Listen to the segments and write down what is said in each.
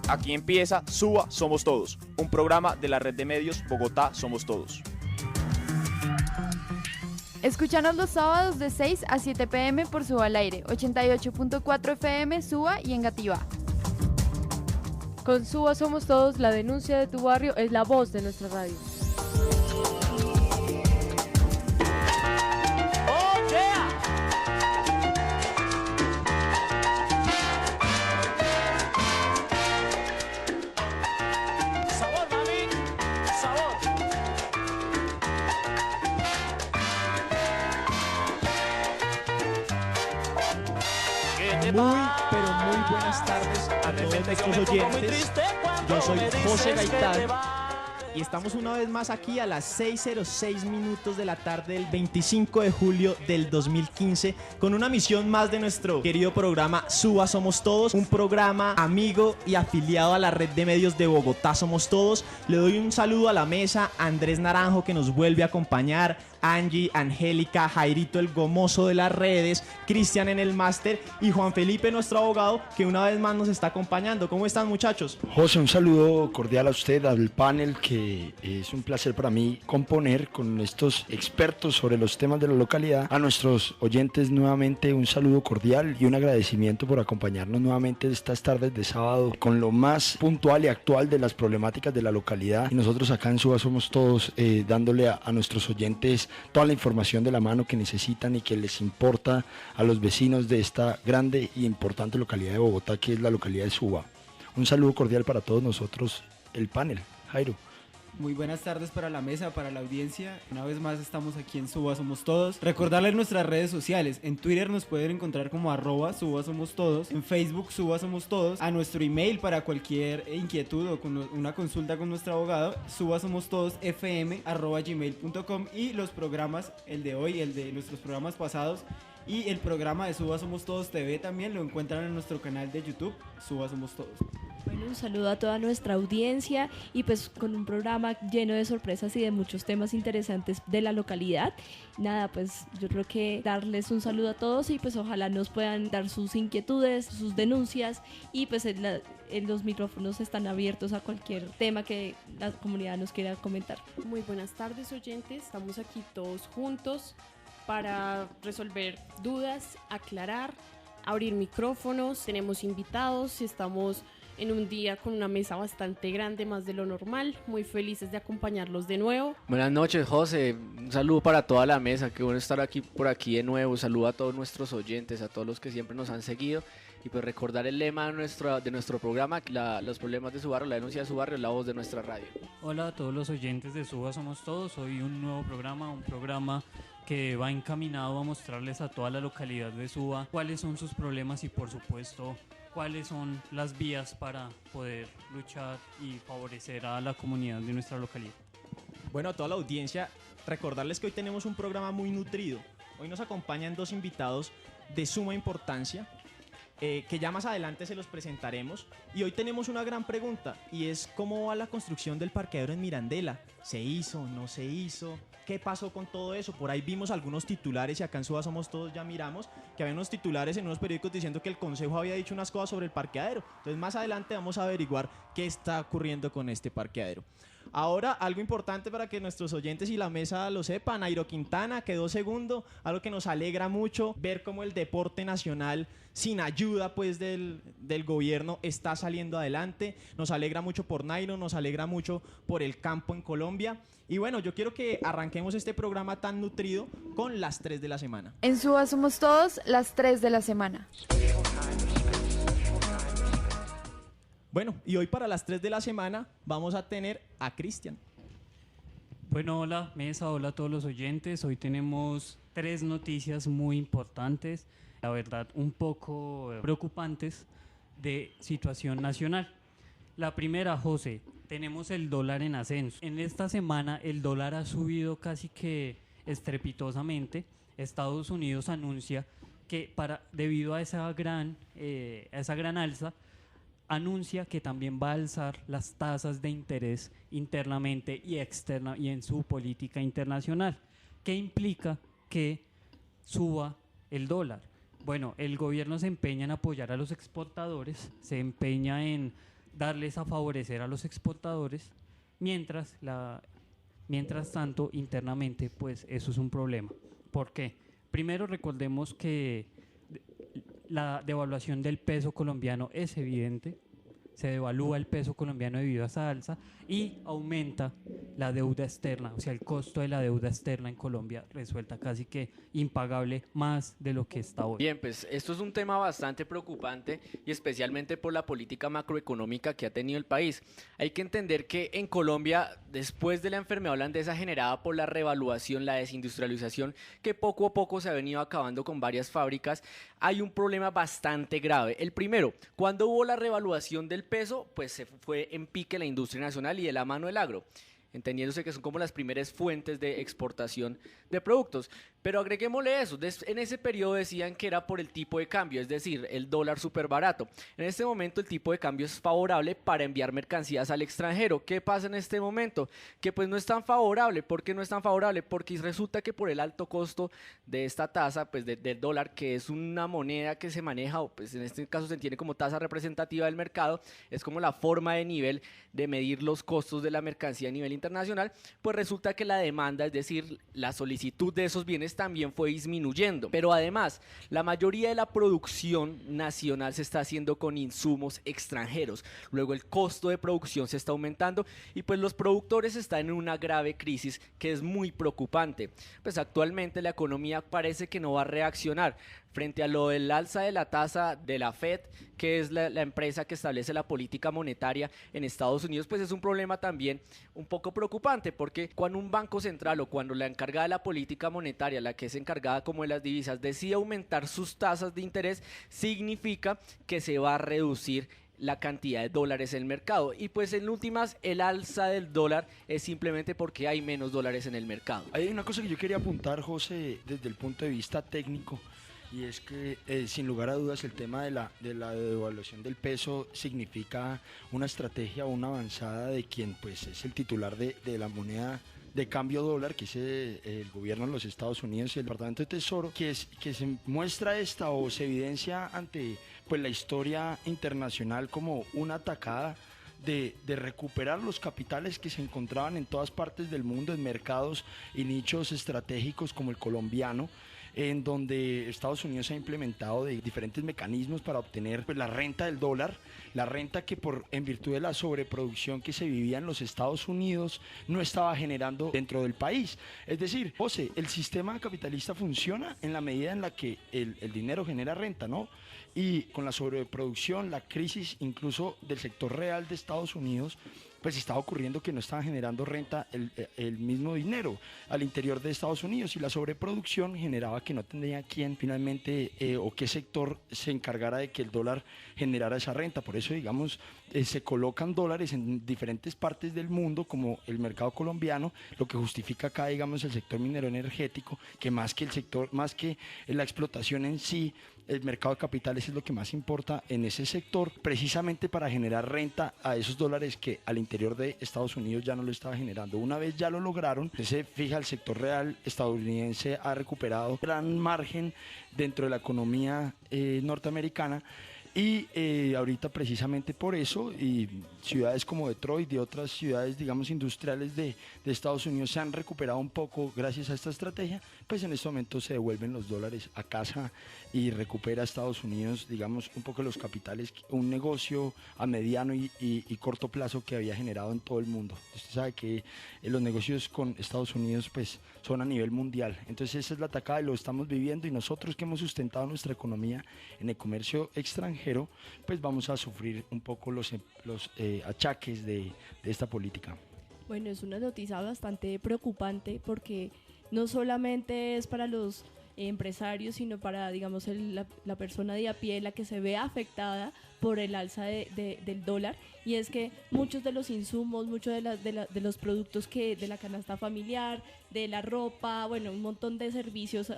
Aquí empieza Suba Somos Todos, un programa de la red de medios Bogotá Somos Todos. Escúchanos los sábados de 6 a 7 p.m. por Suba al Aire, 88.4 FM, Suba y Engativá. Con Suba Somos Todos, la denuncia de tu barrio es la voz de nuestra radio. Muy buenas tardes a todos nuestros oyentes. Yo soy José Gaitán y estamos una vez más aquí a las 6:06 minutos de la tarde del 25 de julio del 2015 con una misión más de nuestro querido programa Suba Somos Todos, un programa amigo y afiliado a la red de medios de Bogotá Somos Todos. Le doy un saludo a la mesa, a Andrés Naranjo que nos vuelve a acompañar, Angie, Angélica, Jairito el gomoso de las redes, Cristian en el máster y Juan Felipe, nuestro abogado, que una vez más nos está acompañando. ¿Cómo están, muchachos? José, un saludo cordial a usted, al panel, que es un placer para mí componer con estos expertos sobre los temas de la localidad. A nuestros oyentes nuevamente un saludo cordial y un agradecimiento por acompañarnos nuevamente estas tardes de sábado con lo más puntual y actual de las problemáticas de la localidad. Y nosotros acá en Suba Somos Todos dándole a nuestros oyentes toda la información de la mano que necesitan y que les importa a los vecinos de esta grande y importante localidad de Bogotá, que es la localidad de Suba. Un saludo cordial para todos nosotros, el panel. Jairo. Muy buenas tardes para la mesa, para la audiencia. Una vez más estamos aquí en Suba Somos Todos. Recordarles nuestras redes sociales. En Twitter nos pueden encontrar como @Suba Somos Todos. En Facebook Suba Somos Todos. A nuestro email para cualquier inquietud o con una consulta con nuestro abogado, subasomostodosfm@gmail.com. Y los programas, el de hoy, el de nuestros programas pasados y el programa de Suba Somos Todos TV también lo encuentran en nuestro canal de YouTube, Suba Somos Todos. Bueno, un saludo a toda nuestra audiencia y pues con un programa lleno de sorpresas y de muchos temas interesantes de la localidad. Nada, pues yo creo que darles un saludo a todos y pues ojalá nos puedan dar sus inquietudes, sus denuncias y pues los micrófonos están abiertos a cualquier tema que la comunidad nos quiera comentar. Muy buenas tardes, oyentes, estamos aquí todos juntos para resolver dudas, aclarar, abrir micrófonos, tenemos invitados, estamos en un día con una mesa bastante grande, más de lo normal, muy felices de acompañarlos de nuevo. Buenas noches, José, un saludo para toda la mesa, qué bueno estar por aquí de nuevo, un saludo a todos nuestros oyentes, a todos los que siempre nos han seguido y pues recordar el lema de nuestro programa, los problemas de su barrio, la denuncia de su barrio, la voz de nuestra radio. Hola a todos los oyentes de Suba Somos Todos, hoy un nuevo programa, un programa que va encaminado a mostrarles a toda la localidad de Suba cuáles son sus problemas y por supuesto cuáles son las vías para poder luchar y favorecer a la comunidad de nuestra localidad. Bueno, a toda la audiencia, recordarles que hoy tenemos un programa muy nutrido. Hoy nos acompañan dos invitados de suma importancia, que ya más adelante se los presentaremos. Y hoy tenemos una gran pregunta, y es ¿cómo va la construcción del parqueadero en Mirandela? ¿Se hizo? ¿No se hizo? ¿Qué pasó con todo eso? Por ahí vimos algunos titulares y acá en Suba Somos Todos ya miramos que había unos titulares en unos periódicos diciendo que el consejo había dicho unas cosas sobre el parqueadero. Entonces más adelante vamos a averiguar qué está ocurriendo con este parqueadero. Ahora, algo importante para que nuestros oyentes y la mesa lo sepan, Nairo Quintana quedó segundo, algo que nos alegra mucho, ver cómo el deporte nacional, sin ayuda pues del gobierno, está saliendo adelante. Nos alegra mucho por Nairo, nos alegra mucho por el campo en Colombia. Y bueno, yo quiero que arranquemos este programa tan nutrido con las 3 de la semana. En Suba Somos Todos, las 3 de la semana. Bueno, y hoy para las 3 de la semana vamos a tener a Cristian. Bueno, hola mesa, hola a todos los oyentes. Hoy tenemos 3 noticias muy importantes, la verdad un poco preocupantes de situación nacional. La primera, José, tenemos el dólar en ascenso. En esta semana el dólar ha subido casi que estrepitosamente. Estados Unidos anuncia que debido a esa gran alza, anuncia que también va a alzar las tasas de interés internamente y externa y en su política internacional, que implica que suba el dólar. Bueno, el gobierno se empeña en apoyar a los exportadores, se empeña en darles a favorecer a los exportadores, mientras tanto internamente pues eso es un problema. ¿Por qué? Primero recordemos que la devaluación del peso colombiano es evidente, se devalúa el peso colombiano debido a esa alza y aumenta la deuda externa, o sea, el costo de la deuda externa en Colombia resulta casi que impagable más de lo que está hoy. Bien, pues esto es un tema bastante preocupante y especialmente por la política macroeconómica que ha tenido el país. Hay que entender que en Colombia, después de la enfermedad holandesa generada por la revaluación, la desindustrialización, que poco a poco se ha venido acabando con varias fábricas, hay un problema bastante grave. El primero, cuando hubo la revaluación del peso, pues se fue en pique la industria nacional y de la mano del agro, entendiéndose que son como las primeras fuentes de exportación de productos. Pero agreguémosle eso, en ese periodo decían que era por el tipo de cambio, es decir, el dólar súper barato. En este momento el tipo de cambio es favorable para enviar mercancías al extranjero. ¿Qué pasa en este momento? Que pues no es tan favorable. ¿Por qué no es tan favorable? Porque resulta que por el alto costo de esta tasa, pues del dólar, que es una moneda que se maneja, o pues en este caso se entiende como tasa representativa del mercado, es como la forma de nivel de medir los costos de la mercancía a nivel internacional, pues resulta que la demanda, es decir, la solicitud de esos bienes también fue disminuyendo. Pero además, la mayoría de la producción nacional se está haciendo con insumos extranjeros. Luego el costo de producción se está aumentando y pues los productores están en una grave crisis que es muy preocupante. Pues actualmente la economía parece que no va a reaccionar frente a lo del alza de la tasa de la Fed, que es la empresa que establece la política monetaria en Estados Unidos. Pues es un problema también un poco preocupante, porque cuando un banco central o cuando la encargada de la política monetaria, la que es encargada como de las divisas, decide aumentar sus tasas de interés, significa que se va a reducir la cantidad de dólares en el mercado. Y pues en últimas, el alza del dólar es simplemente porque hay menos dólares en el mercado. Hay una cosa que yo quería apuntar, José, desde el punto de vista técnico, y es que sin lugar a dudas el tema de la devaluación del peso significa una estrategia o una avanzada de quien pues es el titular de la moneda de cambio dólar, que es el gobierno de los Estados Unidos y el Departamento de Tesoro, que se muestra o se evidencia ante pues la historia internacional como una atacada de recuperar los capitales que se encontraban en todas partes del mundo, en mercados y nichos estratégicos como el colombiano, en donde Estados Unidos ha implementado diferentes mecanismos para obtener pues, la renta del dólar, la renta que en virtud de la sobreproducción que se vivía en los Estados Unidos no estaba generando dentro del país. Es decir, José, el sistema capitalista funciona en la medida en la que el dinero genera renta, ¿no? Y con la sobreproducción, la crisis incluso del sector real de Estados Unidos, pues estaba ocurriendo que no estaban generando renta el mismo dinero al interior de Estados Unidos, y la sobreproducción generaba que no tendría quién finalmente o qué sector se encargara de que el dólar generara esa renta. Por eso, digamos, se colocan dólares en diferentes partes del mundo, como el mercado colombiano, lo que justifica acá, digamos, el sector minero energético, que más que la explotación en sí, el mercado de capitales es lo que más importa en ese sector, precisamente para generar renta a esos dólares que al interior de Estados Unidos ya no lo estaba generando. Una vez ya lo lograron, se fija, el sector real estadounidense ha recuperado gran margen dentro de la economía norteamericana. Y ahorita precisamente por eso, y ciudades como Detroit y otras ciudades, digamos, industriales de Estados Unidos se han recuperado un poco gracias a esta estrategia, pues en este momento se devuelven los dólares a casa y recupera Estados Unidos, digamos, un poco los capitales, un negocio a mediano y corto plazo que había generado en todo el mundo. Usted sabe que los negocios con Estados Unidos pues son a nivel mundial, entonces esa es la atacada y lo estamos viviendo, y nosotros que hemos sustentado nuestra economía en el comercio extranjero, pues vamos a sufrir un poco los achaques de esta política. Bueno, es una noticia bastante preocupante, porque no solamente es para los empresarios, sino para, digamos, la persona de a pie, la que se ve afectada por el alza del dólar. Y es que muchos de los insumos, muchos de los productos de la canasta familiar, de la ropa, bueno, un montón de servicios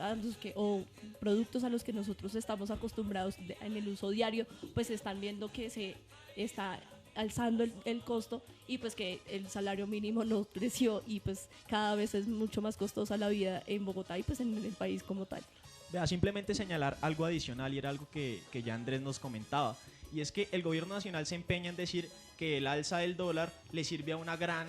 o productos a los que nosotros estamos acostumbrados en el uso diario, pues están viendo que se está alzando el costo, y pues que el salario mínimo no creció, y pues cada vez es mucho más costosa la vida en Bogotá y pues en el país como tal. Vea, simplemente señalar algo adicional, y era algo que ya Andrés nos comentaba, y es que el gobierno nacional se empeña en decir que el alza del dólar le sirve a una gran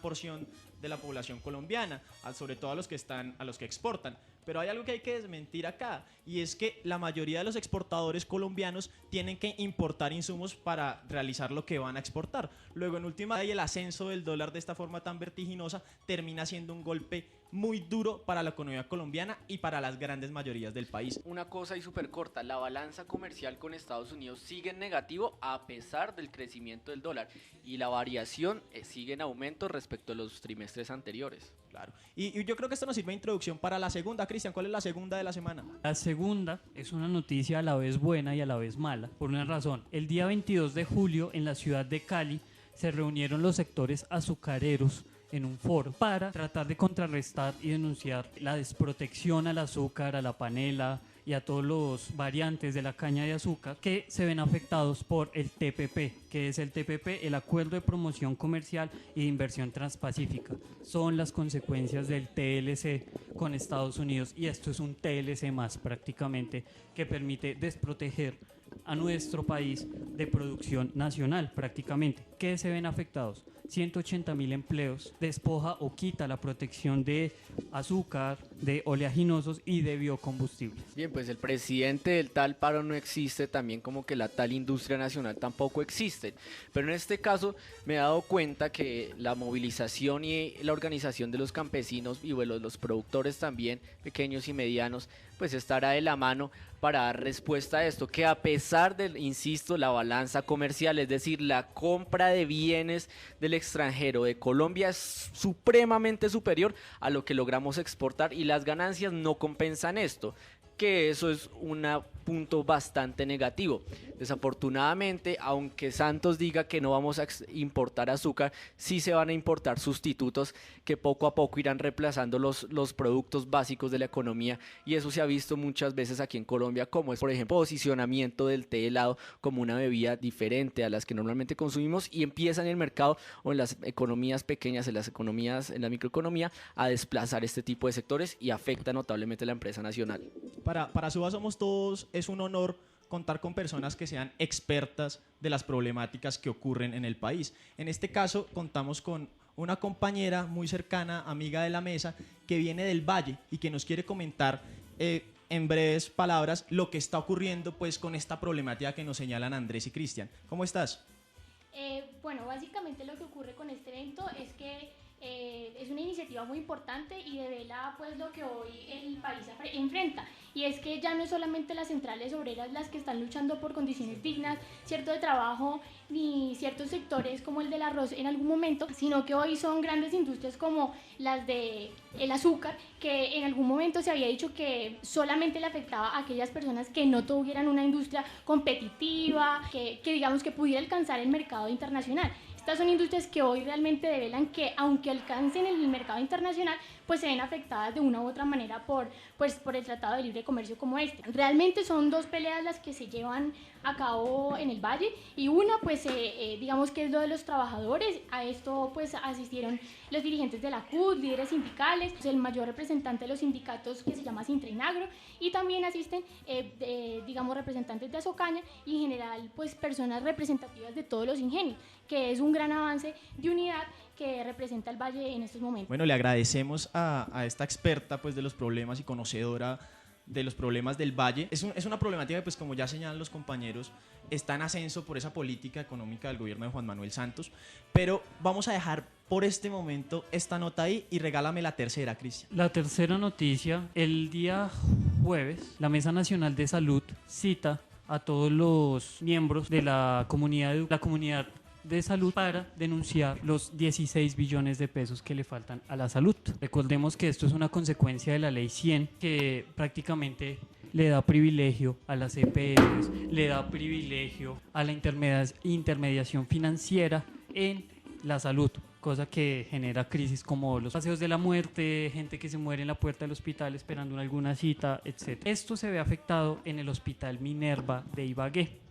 porción de la población colombiana, sobre todo a los que exportan. Pero hay algo que hay que desmentir acá, y es que la mayoría de los exportadores colombianos tienen que importar insumos para realizar lo que van a exportar. Luego, en última, el ascenso del dólar de esta forma tan vertiginosa termina siendo un golpe muy duro para la economía colombiana y para las grandes mayorías del país. Una cosa y súper corta, la balanza comercial con Estados Unidos sigue en negativo a pesar del crecimiento del dólar, y la variación sigue en aumento respecto a los trimestres anteriores. Claro. Y yo creo que esto nos sirve de introducción para la segunda. Cristian, ¿cuál es la segunda de la semana? La segunda es una noticia a la vez buena y a la vez mala, por una razón. El día 22 de julio en la ciudad de Cali se reunieron los sectores azucareros en un foro para tratar de contrarrestar y denunciar la desprotección al azúcar, a la panela y a todos los variantes de la caña de azúcar que se ven afectados por el TPP. ¿Qué es el TPP? El Acuerdo de Promoción Comercial y de Inversión Transpacífica. Son las consecuencias del TLC con Estados Unidos, y esto es un TLC más prácticamente, que permite desproteger a nuestro país de producción nacional prácticamente. ¿Qué se ven afectados? 180.000 empleos, despoja o quita la protección de azúcar, de oleaginosos y de biocombustibles. Bien, pues el presidente del tal paro no existe, también como que la tal industria nacional tampoco existe. Pero en este caso me he dado cuenta que la movilización y la organización de los campesinos y bueno, los productores también, pequeños y medianos, pues estará de la mano para dar respuesta a esto, que a pesar de, insisto, la balanza comercial, es decir, la compra de bienes del extranjero de Colombia es supremamente superior a lo que logramos exportar, y las ganancias no compensan esto, que eso es un punto bastante negativo. Desafortunadamente, aunque Santos diga que no vamos a importar azúcar, sí se van a importar sustitutos que poco a poco irán reemplazando los productos básicos de la economía, y eso se ha visto muchas veces aquí en Colombia, como es por ejemplo posicionamiento del té helado como una bebida diferente a las que normalmente consumimos, y empieza en el mercado o en las economías pequeñas, en la microeconomía, a desplazar este tipo de sectores, y afecta notablemente a la empresa nacional. Para Suba Somos Todos es un honor contar con personas que sean expertas de las problemáticas que ocurren en el país. En este caso contamos con una compañera muy cercana, amiga de la mesa, que viene del Valle y que nos quiere comentar en breves palabras lo que está ocurriendo pues con esta problemática que nos señalan Andrés y Cristian. ¿Cómo estás? Bueno, básicamente lo que ocurre con este evento es que es una iniciativa muy importante y devela pues lo que hoy el país enfrenta, y es que ya no es solamente las centrales obreras las que están luchando por condiciones dignas, cierto de trabajo, ni ciertos sectores como el del arroz en algún momento, sino que hoy son grandes industrias como las de el azúcar, que en algún momento se había dicho que solamente le afectaba a aquellas personas que no tuvieran una industria competitiva, que digamos que pudiera alcanzar el mercado internacional. Estas son industrias que hoy realmente develan que, aunque alcancen el mercado internacional, pues se ven afectadas de una u otra manera por el Tratado de Libre Comercio como este. Realmente son dos peleas las que se llevan a cabo en el Valle, y una pues digamos que es lo de los trabajadores. A esto pues asistieron los dirigentes de la CUT, líderes sindicales, el mayor representante de los sindicatos que se llama Sintrainagro, y también asisten digamos representantes de Azocaña y en general pues personas representativas de todos los ingenios, que es un gran avance de unidad que representa el Valle en estos momentos. Bueno, le agradecemos a esta experta pues de los problemas y conocedora de los problemas del Valle. Es una problemática que, pues como ya señalan los compañeros, está en ascenso por esa política económica del gobierno de Juan Manuel Santos, pero vamos a dejar por este momento esta nota ahí y regálame la tercera, Cristian. La tercera noticia: el día jueves, la Mesa Nacional de Salud cita a todos los miembros de la comunidad de salud para denunciar los 16 billones de pesos que le faltan a la salud. Recordemos que esto es una consecuencia de la Ley 100, que prácticamente le da privilegio a las EPS, le da privilegio a la intermediación financiera en la salud, cosa que genera crisis como los paseos de la muerte, gente que se muere en la puerta del hospital esperando alguna cita, etc. Esto se ve afectado en el Hospital Minerva de Ibagué.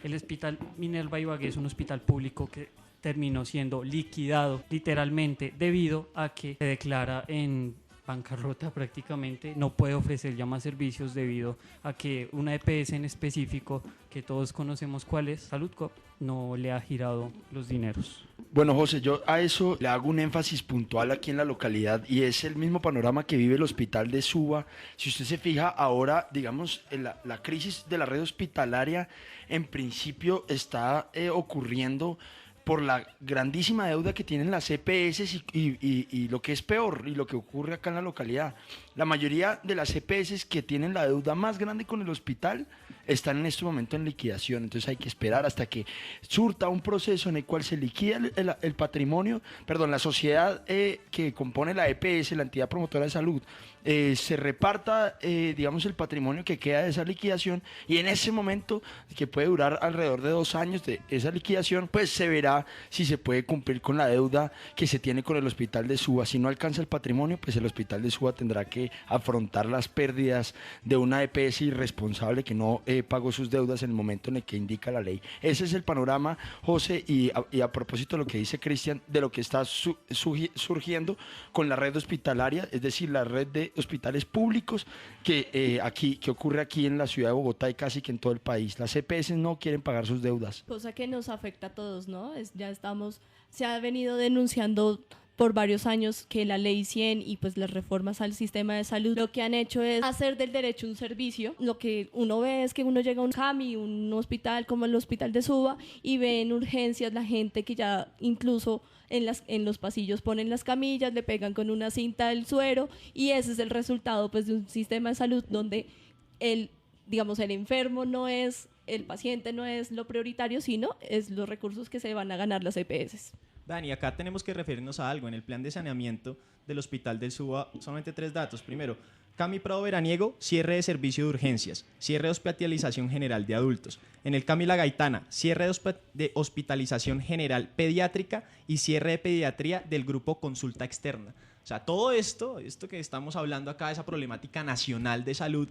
El Hospital Minerva Ibagué es un hospital público que terminó siendo liquidado literalmente debido a que se declara en bancarrota prácticamente, no puede ofrecer ya más servicios debido a que una EPS en específico, que todos conocemos cuál es, Saludcop, no le ha girado los dineros. Bueno, José, yo a eso le hago un énfasis puntual aquí en la localidad y es el mismo panorama que vive el hospital de Suba. Si usted se fija ahora, digamos, la crisis de la red hospitalaria en principio está ocurriendo por la grandísima deuda que tienen las EPS y lo que es peor y lo que ocurre acá en la localidad. La mayoría de las EPS que tienen la deuda más grande con el hospital están en este momento en liquidación, entonces hay que esperar hasta que surta un proceso en el cual se liquida el patrimonio, perdón, la sociedad que compone la EPS, la entidad promotora de salud, se reparta, digamos, el patrimonio que queda de esa liquidación y en ese momento, que puede durar alrededor de 2 años de esa liquidación, pues se verá si se puede cumplir con la deuda que se tiene con el hospital de Suba. Si no alcanza el patrimonio, pues el hospital de Suba tendrá que afrontar las pérdidas de una EPS irresponsable que no pagó sus deudas en el momento en el que indica la ley. Ese es el panorama, José, y a propósito de lo que dice Cristian, de lo que está surgiendo con la red hospitalaria, es decir, la red de hospitales públicos que ocurre aquí en la ciudad de Bogotá y casi que en todo el país. Las EPS no quieren pagar sus deudas. Cosa que nos afecta a todos, ¿no? Se ha venido denunciando por varios años que la ley 100 y pues las reformas al sistema de salud lo que han hecho es hacer del derecho un servicio. Lo que uno ve es que uno llega a un CAMI, un hospital como el hospital de Suba, y ve en urgencias la gente que ya incluso en los pasillos ponen las camillas, le pegan con una cinta el suero, y ese es el resultado pues de un sistema de salud donde el enfermo no es, el paciente no es lo prioritario, sino es los recursos que se van a ganar las EPS. Dani, acá tenemos que referirnos a algo. En el plan de saneamiento del Hospital del Suba, solamente 3 datos. Primero, CAMI Prado Veraniego, cierre de servicio de urgencias, cierre de hospitalización general de adultos. En el CAMI La Gaitana, cierre de hospitalización general pediátrica y cierre de pediatría del grupo consulta externa. O sea, todo esto que estamos hablando acá, esa problemática nacional de salud,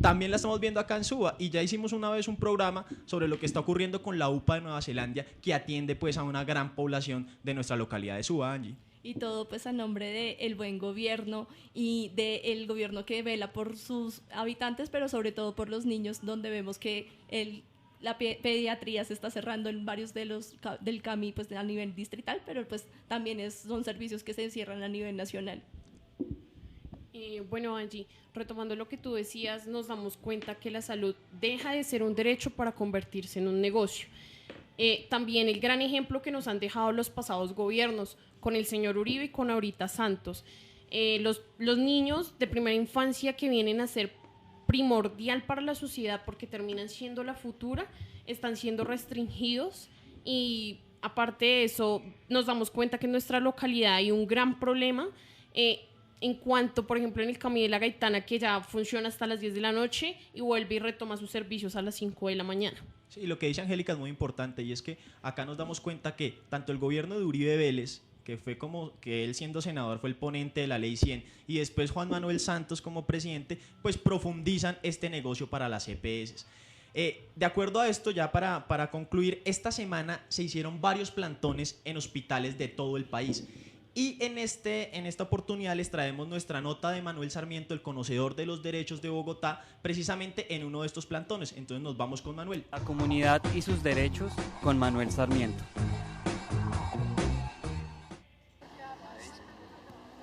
también la estamos viendo acá en Suba, y ya hicimos una vez un programa sobre lo que está ocurriendo con la UPA de Nueva Zelanda, que atiende pues a una gran población de nuestra localidad de Suba, Angie. Y todo pues a nombre del buen gobierno y del gobierno que vela por sus habitantes, pero sobre todo por los niños, donde vemos que la pediatría se está cerrando en varios del CAMI pues a nivel distrital, pero pues también son servicios que se cierran a nivel nacional. Bueno, Angie, retomando lo que tú decías, nos damos cuenta que la salud deja de ser un derecho para convertirse en un negocio. También el gran ejemplo que nos han dejado los pasados gobiernos, con el señor Uribe y con ahorita Santos. Los niños de primera infancia, que vienen a ser primordial para la sociedad porque terminan siendo la futura, están siendo restringidos, y aparte de eso nos damos cuenta que en nuestra localidad hay un gran problema en cuanto, por ejemplo, en el CAMI de La Gaitana, que ya funciona hasta las 10 de la noche y vuelve y retoma sus servicios a las 5 de la mañana. Sí, lo que dice Angélica es muy importante, y es que acá nos damos cuenta que tanto el gobierno de Uribe Vélez, que fue como que él siendo senador fue el ponente de la ley 100, y después Juan Manuel Santos como presidente, pues profundizan este negocio para las EPS. De acuerdo a esto, ya para concluir, esta semana se hicieron varios plantones en hospitales de todo el país. Y en esta oportunidad les traemos nuestra nota de Manuel Sarmiento, el conocedor de los derechos de Bogotá, precisamente en uno de estos plantones. Entonces nos vamos con Manuel. La comunidad y sus derechos con Manuel Sarmiento.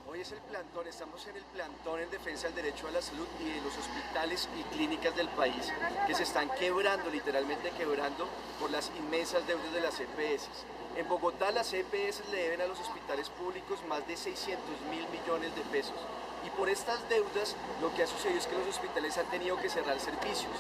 Hoy es el plantón, estamos en el plantón en defensa del derecho a la salud y de los hospitales y clínicas del país que se están quebrando, literalmente quebrando, por las inmensas deudas de las EPS. En Bogotá las EPS le deben a los hospitales públicos más de 600.000 millones de pesos. Y por estas deudas lo que ha sucedido es que los hospitales han tenido que cerrar servicios.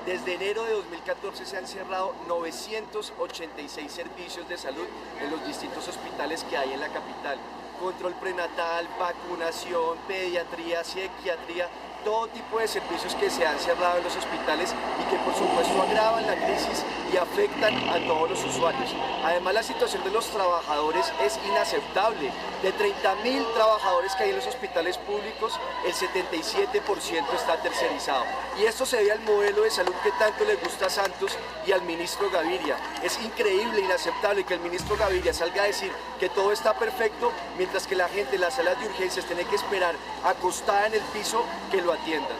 Desde enero de 2014 se han cerrado 986 servicios de salud en los distintos hospitales que hay en la capital. Control prenatal, vacunación, pediatría, psiquiatría, todo tipo de servicios que se han cerrado en los hospitales y que por supuesto han agravan la crisis y afectan a todos los usuarios. Además, la situación de los trabajadores es inaceptable. De 30.000 trabajadores que hay en los hospitales públicos, el 77% está tercerizado. Y esto se debe al modelo de salud que tanto le gusta a Santos y al ministro Gaviria. Es increíble, inaceptable que el ministro Gaviria salga a decir que todo está perfecto, mientras que la gente en las salas de urgencias tiene que esperar acostada en el piso que lo atiendan.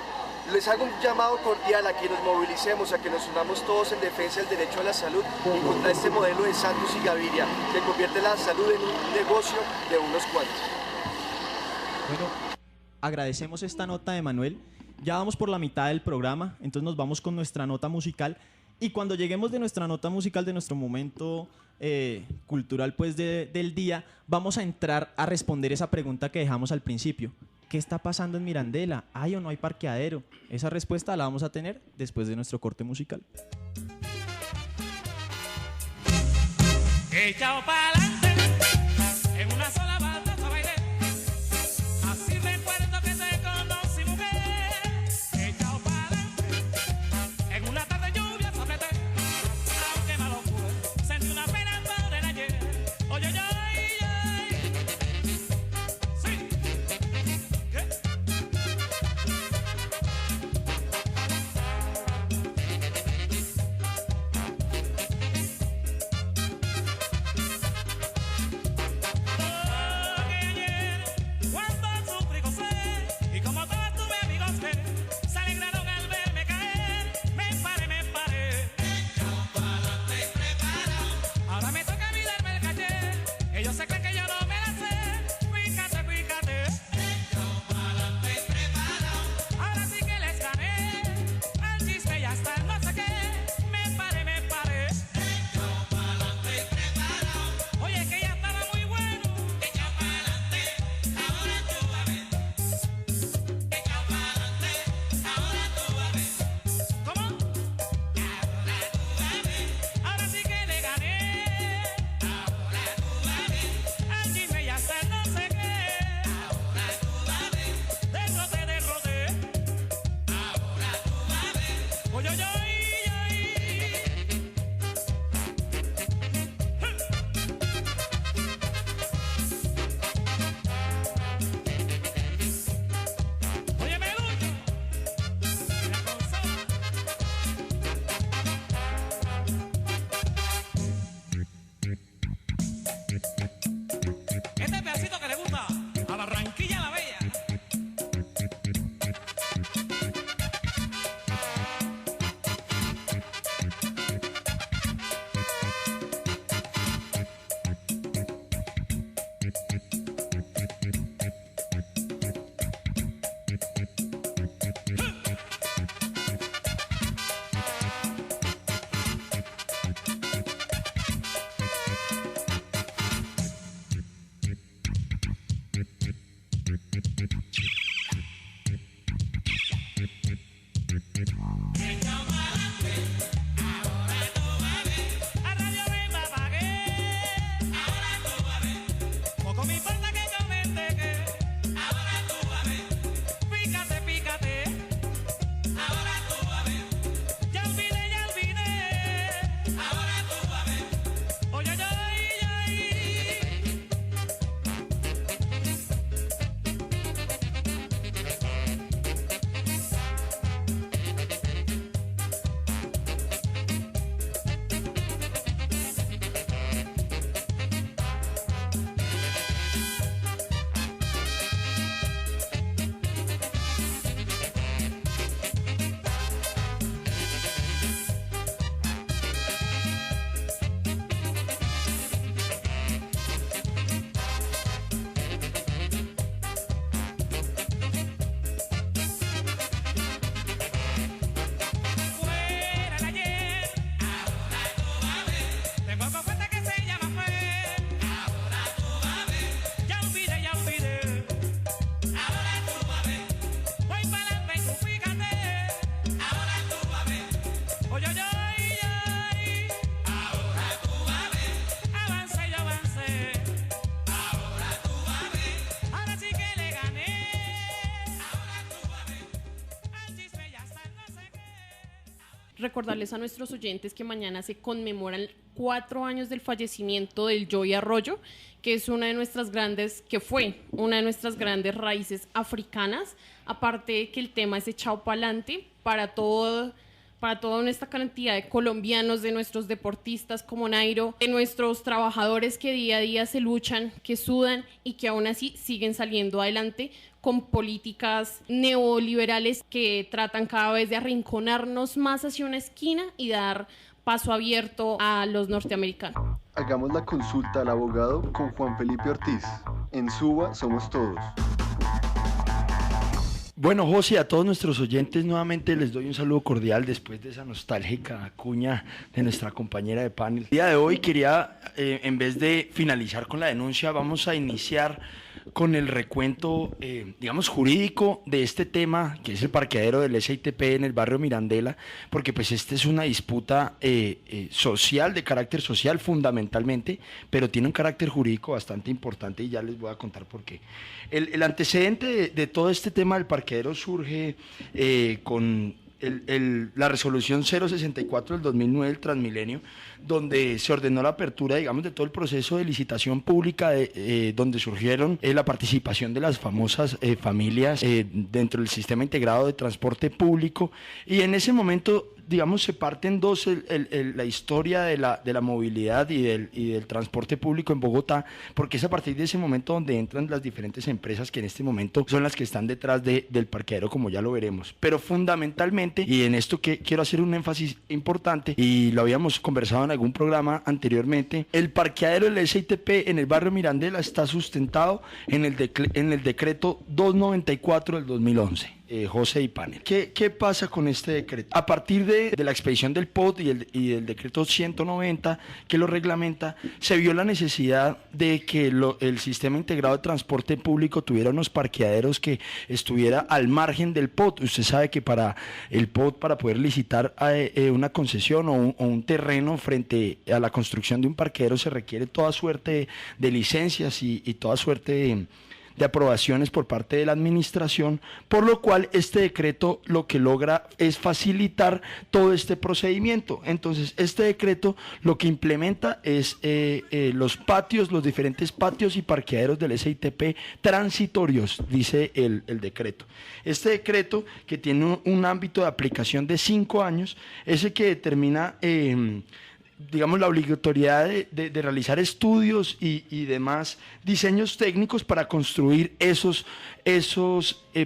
Les hago un llamado cordial a que nos movilicemos, a que nos unamos todos en defensa del derecho a la salud y contra este modelo de Santos y Gaviria, que convierte la salud en un negocio de unos cuantos. Bueno, agradecemos esta nota de Manuel. Ya vamos por la mitad del programa, entonces nos vamos con nuestra nota musical. Y cuando lleguemos de nuestra nota musical, de nuestro momento cultural pues del día, vamos a entrar a responder esa pregunta que dejamos al principio. ¿Qué está pasando en Mirandela? ¿Hay o no hay parqueadero? Esa respuesta la vamos a tener después de nuestro corte musical. Echao pa'lante, en una sola banda bailé. Así recuerdo que te conocí, mujer. Echao pa'lante, en una tarde lluvia sopleté. Aunque malo fue, sentí una pena por el ayer. Oye, oye. recordarles a nuestros oyentes que mañana se conmemoran 4 años del fallecimiento del Joey Arroyo, que es fue una de nuestras grandes raíces africanas, aparte de que el tema es echado para adelante para toda esta cantidad de colombianos, de nuestros deportistas como Nairo, de nuestros trabajadores que día a día se luchan, que sudan y que aún así siguen saliendo adelante con políticas neoliberales que tratan cada vez de arrinconarnos más hacia una esquina y dar paso abierto a los norteamericanos. Hagamos la consulta al abogado con Juan Felipe Ortiz. En Suba somos todos. Bueno, José, a todos nuestros oyentes nuevamente les doy un saludo cordial después de esa nostálgica cuña de nuestra compañera de panel. El día de hoy quería, en vez de finalizar con la denuncia, vamos a iniciar con el recuento, digamos, jurídico de este tema, que es el parqueadero del SITP en el barrio Mirandela, porque pues esta es una disputa social, de carácter social fundamentalmente, pero tiene un carácter jurídico bastante importante y ya les voy a contar por qué. El antecedente de todo este tema del parqueadero surge con la resolución 064 del 2009 del Transmilenio, donde se ordenó la apertura, digamos, de todo el proceso de licitación pública, donde surgieron la participación de las famosas familias dentro del sistema integrado de transporte público, y en ese momento, digamos, se parte en dos la historia de la movilidad y del transporte público en Bogotá, porque es a partir de ese momento donde entran las diferentes empresas que en este momento son las que están detrás del parqueadero, como ya lo veremos. Pero fundamentalmente, y en esto que quiero hacer un énfasis importante, y lo habíamos conversado en algún programa anteriormente, el parqueadero del SITP en el barrio Mirandela está sustentado en el decreto 294 del 2011. José y panel. ¿Qué pasa con este decreto? A partir de la expedición del POT y del decreto 190 que lo reglamenta, se vio la necesidad de que el sistema integrado de transporte público tuviera unos parqueaderos que estuviera al margen del POT. Usted sabe que para el POT, para poder licitar una concesión o un terreno frente a la construcción de un parqueadero, se requiere toda suerte de licencias y toda suerte de aprobaciones por parte de la administración, por lo cual este decreto lo que logra es facilitar todo este procedimiento. Entonces, este decreto lo que implementa es los diferentes patios y parqueaderos del SITP transitorios, dice el decreto. Este decreto, que tiene un ámbito de aplicación de 5 años, es el que determina digamos, la obligatoriedad de realizar estudios y demás diseños técnicos para construir esos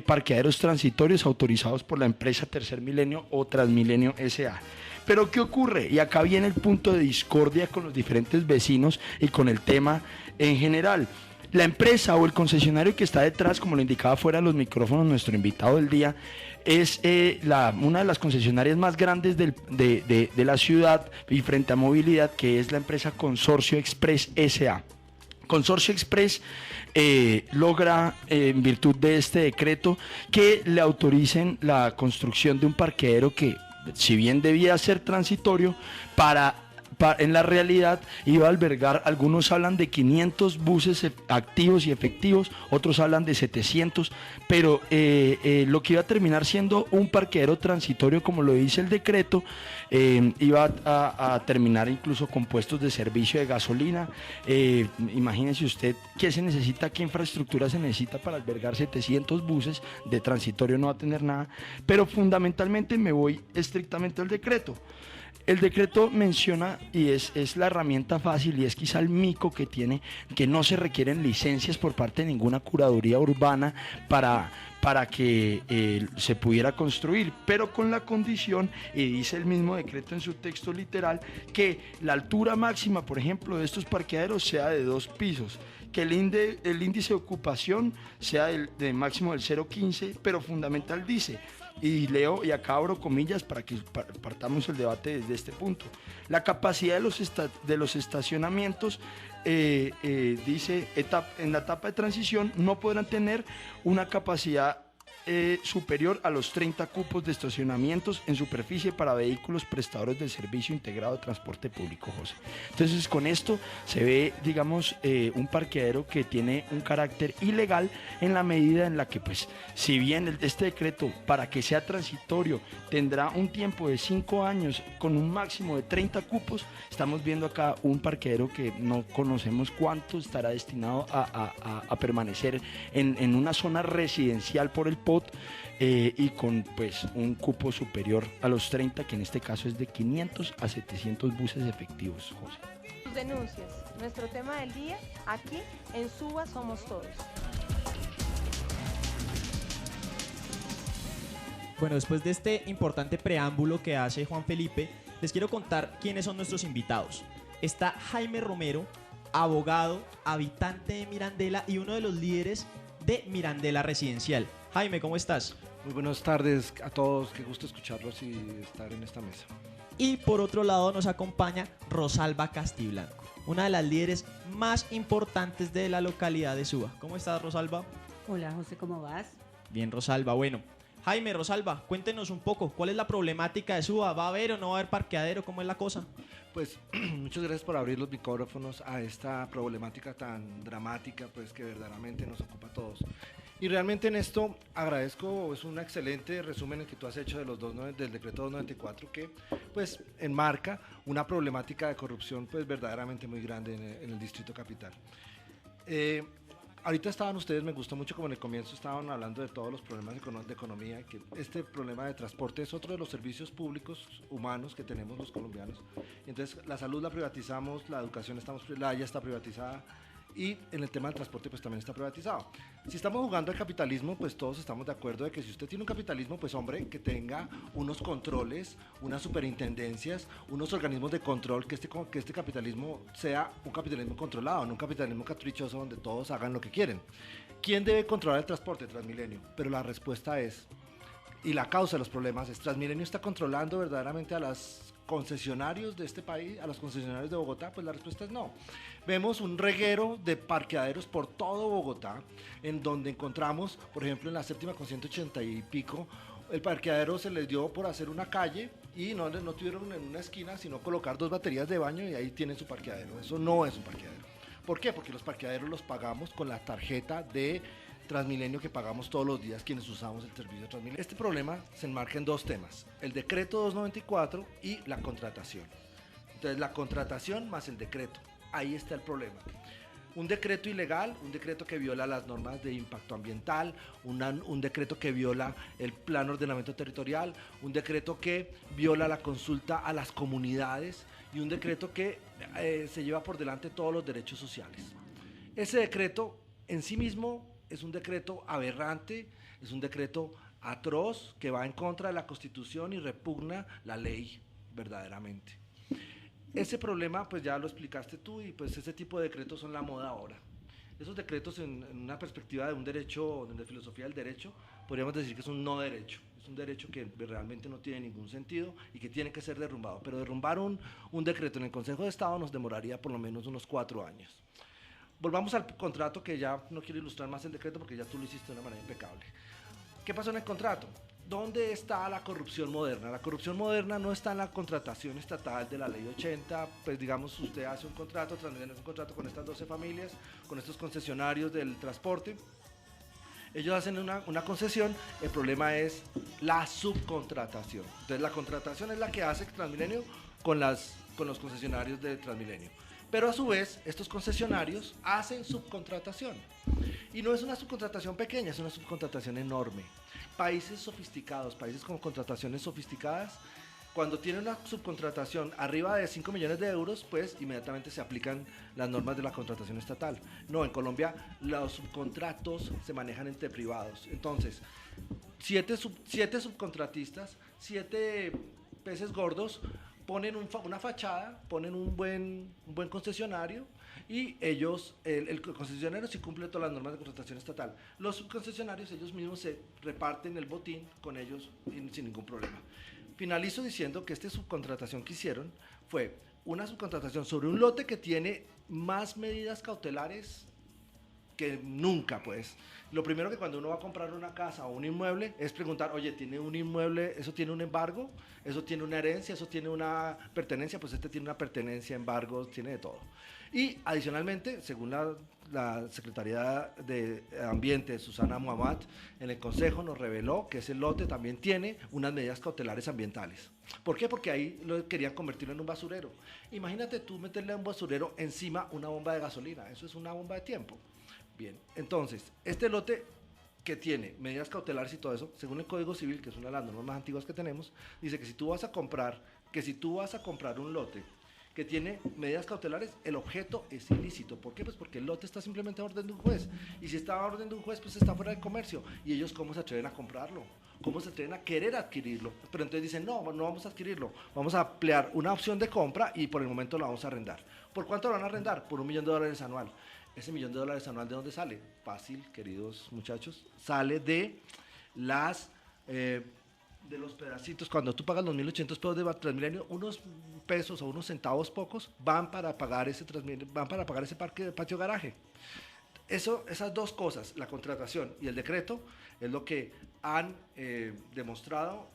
parqueaderos transitorios autorizados por la empresa Tercer Milenio o Transmilenio S.A. Pero ¿qué ocurre? Y acá viene el punto de discordia con los diferentes vecinos y con el tema en general. La empresa o el concesionario que está detrás, como lo indicaba fuera de los micrófonos nuestro invitado del día, es una de las concesionarias más grandes de la ciudad y frente a movilidad, que es la empresa Consorcio Express S.A. Consorcio Express logra, en virtud de este decreto, que le autoricen la construcción de un parqueadero que, si bien debía ser transitorio, en la realidad iba a albergar, algunos hablan de 500 buses activos y efectivos, otros hablan de 700, pero lo que iba a terminar siendo un parqueadero transitorio, como lo dice el decreto, iba a terminar incluso con puestos de servicio de gasolina. Imagínese usted qué se necesita, qué infraestructura se necesita para albergar 700 buses. De transitorio no va a tener nada, pero fundamentalmente me voy estrictamente al decreto. El decreto menciona, y es la herramienta fácil y es quizá el mico que tiene, que no se requieren licencias por parte de ninguna curaduría urbana para que se pudiera construir, pero con la condición, y dice el mismo decreto en su texto literal, que la altura máxima, por ejemplo, de estos parqueaderos sea de 2 pisos, que el índice de ocupación sea de máximo del 0,15, pero fundamental dice, y leo y acá abro comillas para que partamos el debate desde este punto: la capacidad de los estacionamientos, dice, en la etapa de transición no podrán tener una capacidad superior a los 30 cupos de estacionamientos en superficie para vehículos prestadores del servicio integrado de transporte público, José. Entonces, con esto se ve, digamos, un parqueadero que tiene un carácter ilegal en la medida en la que, pues, si bien este decreto, para que sea transitorio, tendrá un tiempo de 5 años con un máximo de 30 cupos, estamos viendo acá un parqueadero que no conocemos cuánto estará destinado a permanecer en una zona residencial por el POT y con pues un cupo superior a los 30, que en este caso es de 500 a 700 buses efectivos, José. Sus denuncias, nuestro tema del día, aquí en Suba Somos Todos. Bueno, después de este importante preámbulo que hace Juan Felipe, les quiero contar quiénes son nuestros invitados. Está Jaime Romero, abogado, habitante de Mirandela y uno de los líderes de Mirandela Residencial. Jaime, ¿cómo estás? Muy buenas tardes a todos, qué gusto escucharlos y estar en esta mesa. Y por otro lado nos acompaña Rosalba Castiblanco, una de las líderes más importantes de la localidad de Suba. ¿Cómo estás, Rosalba? Hola, José, ¿cómo vas? Bien, Rosalba. Bueno, Jaime, Rosalba, cuéntenos un poco, ¿cuál es la problemática de Suba? ¿Va a haber o no va a haber parqueadero? ¿Cómo es la cosa? Pues muchas gracias por abrir los micrófonos a esta problemática tan dramática, pues que verdaderamente nos ocupa a todos. Y realmente en esto agradezco, es un excelente resumen el que tú has hecho de del decreto 294, que pues enmarca una problemática de corrupción pues verdaderamente muy grande en el Distrito Capital. Ahorita estaban ustedes, me gustó mucho como en el comienzo estaban hablando de todos los problemas de economía, que este problema de transporte es otro de los servicios públicos humanos que tenemos los colombianos. Entonces la salud la privatizamos, la educación ya está privatizada, y en el tema del transporte pues también está privatizado. Si estamos jugando al capitalismo, pues todos estamos de acuerdo de que si usted tiene un capitalismo, pues hombre, que tenga unos controles, unas superintendencias, unos organismos de control, que este capitalismo sea un capitalismo controlado, no un capitalismo caprichoso donde todos hagan lo que quieren. ¿Quién debe controlar el transporte? Transmilenio. Pero la respuesta es, y la causa de los problemas es, Transmilenio está controlando verdaderamente a los concesionarios de este país, a los concesionarios de Bogotá. Pues la respuesta es no. Vemos un reguero de parqueaderos por todo Bogotá, en donde encontramos, por ejemplo, en la séptima con 180 y pico, el parqueadero se les dio por hacer una calle y no tuvieron en una esquina sino colocar 2 baterías de baño y ahí tienen su parqueadero. Eso no es un parqueadero. ¿Por qué? Porque los parqueaderos los pagamos con la tarjeta de Transmilenio que pagamos todos los días quienes usamos el servicio de Transmilenio. Este problema se enmarca en 2 temas, el decreto 294 y la contratación. Entonces la contratación más el decreto, ahí está el problema. Un decreto ilegal, un decreto que viola las normas de impacto ambiental, un decreto que viola el plan de ordenamiento territorial, un decreto que viola la consulta a las comunidades y un decreto que se lleva por delante todos los derechos sociales. Ese decreto en sí mismo es un decreto aberrante, es un decreto atroz que va en contra de la Constitución y repugna la ley verdaderamente. Ese problema pues ya lo explicaste tú y pues ese tipo de decretos son la moda ahora. Esos decretos en una perspectiva de un derecho, de filosofía del derecho, podríamos decir que es un no derecho. Es un derecho que realmente no tiene ningún sentido y que tiene que ser derrumbado. Pero derrumbar un decreto en el Consejo de Estado nos demoraría por lo menos unos 4 años. Volvamos al contrato, que ya no quiero ilustrar más el decreto porque ya tú lo hiciste de una manera impecable. ¿Qué pasó en el contrato? ¿Dónde está la corrupción moderna? La corrupción moderna no está en la contratación estatal de la ley 80, pues digamos usted hace un contrato, Transmilenio hace un contrato con estas 12 familias, con estos concesionarios del transporte, ellos hacen una concesión, el problema es la subcontratación. Entonces la contratación es la que hace Transmilenio con los concesionarios de Transmilenio. Pero a su vez, estos concesionarios hacen subcontratación. Y no es una subcontratación pequeña, es una subcontratación enorme. Países sofisticados, países con contrataciones sofisticadas, cuando tienen una subcontratación arriba de 5 millones de euros, pues inmediatamente se aplican las normas de la contratación estatal. No, en Colombia los subcontratos se manejan entre privados. Entonces, 7 subcontratistas, 7 peces gordos, ponen una fachada, ponen un buen concesionario y ellos, el concesionario sí cumple todas las normas de contratación estatal. Los subconcesionarios ellos mismos se reparten el botín con ellos sin ningún problema. Finalizo diciendo que esta subcontratación que hicieron fue una subcontratación sobre un lote que tiene más medidas cautelares que nunca, pues. Lo primero que cuando uno va a comprar una casa o un inmueble es preguntar, oye, ¿tiene un inmueble, eso tiene un embargo? ¿Eso tiene una herencia? ¿Eso tiene una pertenencia? Pues este tiene una pertenencia, embargos, tiene de todo. Y adicionalmente, según la Secretaría de Ambiente, Susana Muhammad, en el Consejo nos reveló que ese lote también tiene unas medidas cautelares ambientales. ¿Por qué? Porque ahí querían convertirlo en un basurero. Imagínate tú meterle a un basurero encima una bomba de gasolina, eso es una bomba de tiempo. Bien, entonces, este lote que tiene medidas cautelares y todo eso, según el Código Civil, que es una de las normas más antiguas que tenemos, dice que si tú vas a comprar un lote que tiene medidas cautelares, el objeto es ilícito. ¿Por qué? Pues porque el lote está simplemente a orden de un juez. Y si está a orden de un juez, pues está fuera del comercio. ¿Y ellos cómo se atreven a comprarlo? ¿Cómo se atreven a querer adquirirlo? Pero entonces dicen, no vamos a adquirirlo. Vamos a ampliar una opción de compra y por el momento lo vamos a arrendar. ¿Por cuánto lo van a arrendar? Por $1 millón anual. ¿Ese $1 millón anual de dónde sale? Fácil, queridos muchachos. Sale de de los pedacitos. Cuando tú pagas los 1.800 pesos de Transmilenio, unos pesos o unos centavos pocos van para pagar ese patio garaje. Esas dos cosas, la contratación y el decreto, es lo que han demostrado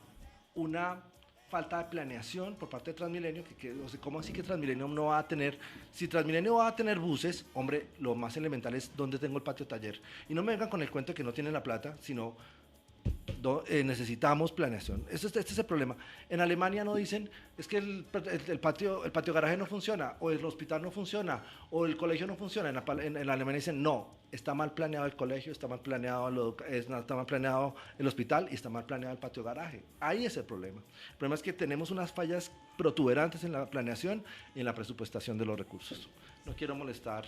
una falta de planeación por parte de Transmilenio, o sea, ¿cómo así que Transmilenio no va a tener? Si Transmilenio va a tener buses, hombre, lo más elemental es dónde tengo el patio taller. Y no me vengan con el cuento de que no tienen la plata, sino necesitamos planeación. Este es el problema. En Alemania no dicen, es que el patio garaje no funciona, o el hospital no funciona, o el colegio no funciona. En Alemania dicen, no, está mal planeado el colegio, está mal planeado el hospital y está mal planeado el patio garaje. Ahí es el problema. El problema es que tenemos unas fallas protuberantes en la planeación y en la presupuestación de los recursos. No quiero molestar.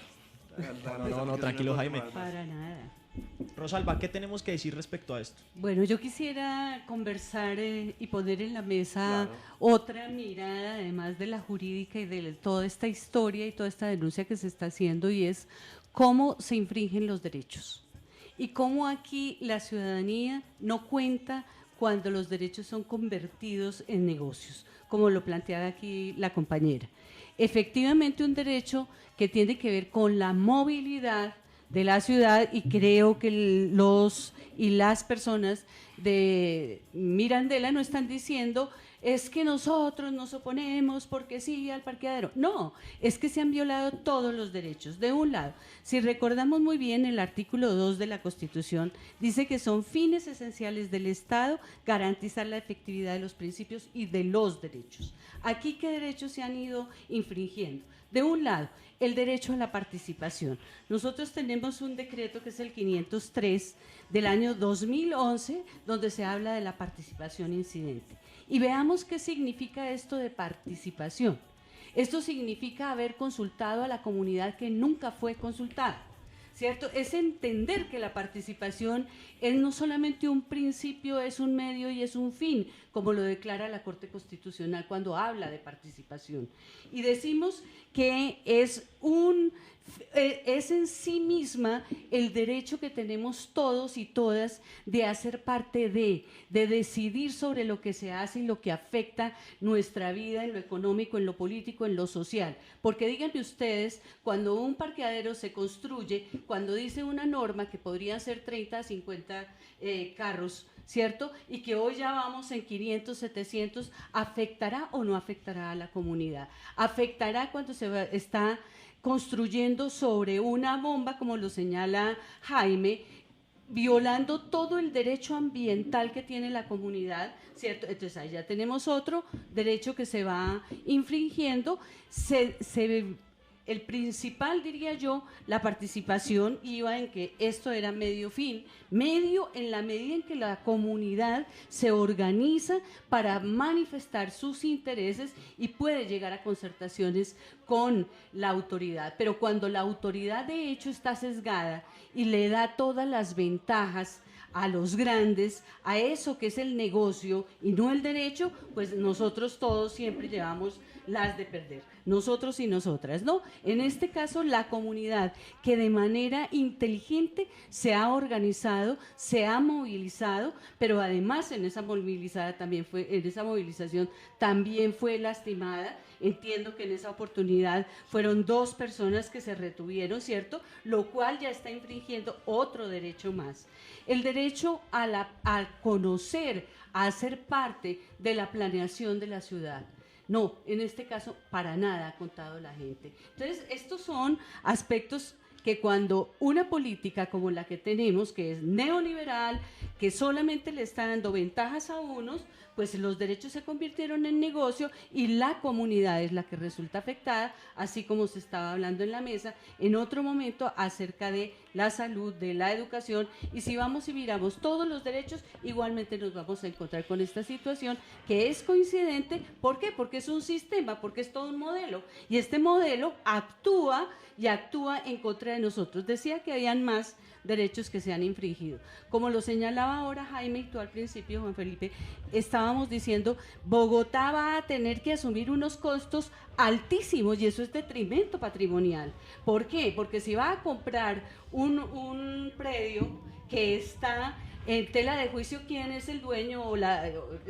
No, tranquilo, Jaime. Para nada. Rosalba, ¿qué tenemos que decir respecto a esto? Bueno, yo quisiera conversar y poner en la mesa otra mirada, además de la jurídica y de toda esta historia y toda esta denuncia que se está haciendo, y es cómo se infringen los derechos y cómo aquí la ciudadanía no cuenta cuando los derechos son convertidos en negocios, como lo planteaba aquí la compañera. Efectivamente, un derecho que tiene que ver con la movilidad de la ciudad, y creo que los y las personas de Mirandela no están diciendo es que nosotros nos oponemos porque sí al parqueadero. No, es que se han violado todos los derechos. De un lado, si recordamos muy bien, el artículo 2 de la Constitución dice que son fines esenciales del Estado garantizar la efectividad de los principios y de los derechos. Aquí, ¿qué derechos se han ido infringiendo? De un lado, el derecho a la participación. Nosotros tenemos un decreto que es el 503 del año 2011, donde se habla de la participación incidente. Y veamos qué significa esto de participación. Esto significa haber consultado a la comunidad que nunca fue consultada, ¿cierto? Es entender que la participación es no solamente un principio, es un medio y es un fin, como lo declara la Corte Constitucional cuando habla de participación. Y decimos que es en sí misma el derecho que tenemos todos y todas de hacer parte de decidir sobre lo que se hace y lo que afecta nuestra vida en lo económico, en lo político, en lo social. Porque díganme ustedes, cuando un parqueadero se construye, cuando dice una norma que podrían ser 30 a 50 carros, ¿cierto? Y que hoy ya vamos en 500, 700, ¿afectará o no afectará a la comunidad? ¿Afectará cuando está construyendo sobre una bomba, como lo señala Jaime, violando todo el derecho ambiental que tiene la comunidad, ¿cierto? Entonces ahí ya tenemos otro derecho que se va infringiendo. El principal, diría yo, la participación iba en que esto era medio fin, medio en la medida en que la comunidad se organiza para manifestar sus intereses y puede llegar a concertaciones con la autoridad. Pero cuando la autoridad de hecho está sesgada y le da todas las ventajas a los grandes, a eso que es el negocio y no el derecho, pues nosotros todos siempre llevamos las de perder, nosotros y nosotras, ¿no? En este caso, la comunidad que de manera inteligente se ha organizado, se ha movilizado, pero además en esa movilización también fue lastimada Entiendo que en esa oportunidad fueron 2 personas que se retuvieron, ¿cierto? Lo cual ya está infringiendo otro derecho más. El derecho a conocer, a ser parte de la planeación de la ciudad. No, en este caso para nada ha contado la gente. Entonces, estos son aspectos que cuando una política como la que tenemos, que es neoliberal, que solamente le está dando ventajas a unos, pues los derechos se convirtieron en negocio y la comunidad es la que resulta afectada, así como se estaba hablando en la mesa en otro momento acerca de la salud, de la educación, y si vamos y miramos todos los derechos, igualmente nos vamos a encontrar con esta situación que es coincidente. ¿Por qué? Porque es un sistema, porque es todo un modelo, y este modelo actúa en contra de nosotros. Decía que habían más derechos que se han infringido. Como lo señalaba ahora Jaime y tú al principio, Juan Felipe, estábamos diciendo, Bogotá va a tener que asumir unos costos altísimos y eso es detrimento patrimonial. ¿Por qué? Porque si va a comprar un predio que está en tela de juicio quién es el dueño o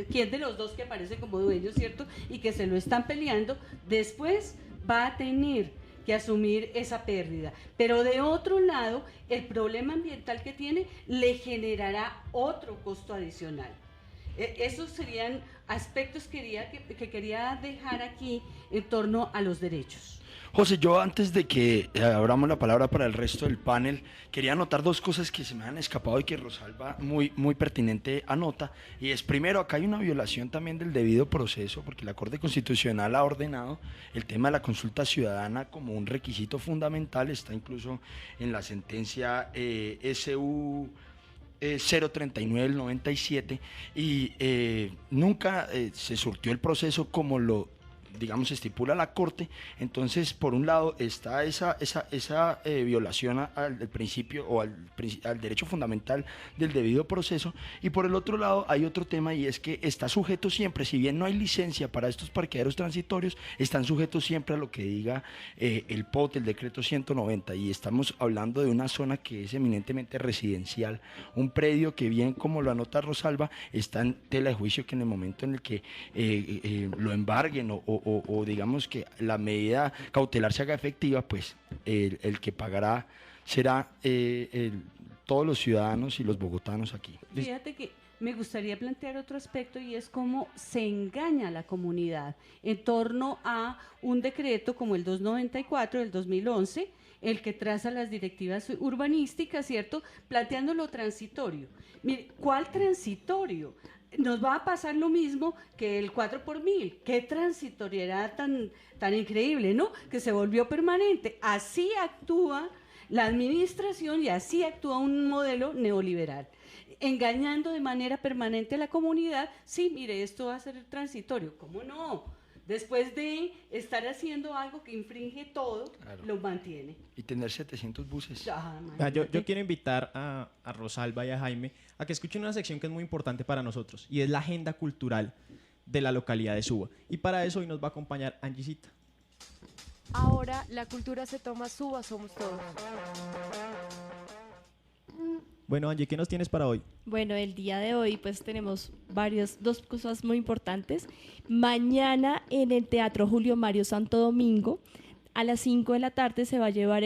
quién de los dos que aparece como dueño, ¿cierto? Y que se lo están peleando, después va a tener que asumir esa pérdida. Pero de otro lado, el problema ambiental que tiene le generará otro costo adicional. Esos serían aspectos que quería dejar aquí en torno a los derechos. José, yo antes de que abramos la palabra para el resto del panel, quería anotar 2 cosas que se me han escapado y que Rosalba muy pertinente anota, y es primero, acá hay una violación también del debido proceso, porque la Corte Constitucional ha ordenado el tema de la consulta ciudadana como un requisito fundamental, está incluso en la sentencia SU 039 del 97, y nunca se surtió el proceso como lo digamos estipula la Corte. Entonces, por un lado está esa violación al principio o al derecho fundamental del debido proceso, y por el otro lado hay otro tema, y es que está sujeto siempre, si bien no hay licencia para estos parqueaderos transitorios, están sujetos siempre a lo que diga el POT, el decreto 190, y estamos hablando de una zona que es eminentemente residencial, un predio que, bien como lo anota Rosalba, está en tela de juicio, que en el momento en el que lo embarguen o digamos que la medida cautelar se haga efectiva, pues el que pagará será todos los ciudadanos y los bogotanos aquí. Fíjate que me gustaría plantear otro aspecto, y es cómo se engaña a la comunidad en torno a un decreto como el 294 del 2011, el que traza las directivas urbanísticas, ¿cierto? Planteando lo transitorio. Mire, ¿cuál transitorio? Nos va a pasar lo mismo que el 4x1000. Qué transitoriedad tan increíble, ¿no? Que se volvió permanente. Así actúa la administración y así actúa un modelo neoliberal, engañando de manera permanente a la comunidad. Sí, mire, esto va a ser transitorio. ¿Cómo no? Después de estar haciendo algo que infringe todo, claro, lo mantiene. Y tener 700 buses. Yo quiero invitar a Rosalba y a Jaime a que escuchen una sección que es muy importante para nosotros, y es la agenda cultural de la localidad de Suba. Y para eso hoy nos va a acompañar Angisita. Ahora la cultura se toma Suba Somos Todos. Bueno, Angie, ¿qué nos tienes para hoy? Bueno, el día de hoy pues tenemos dos cosas muy importantes. Mañana en el Teatro Julio Mario Santo Domingo, a las 5 de la tarde se va a llevar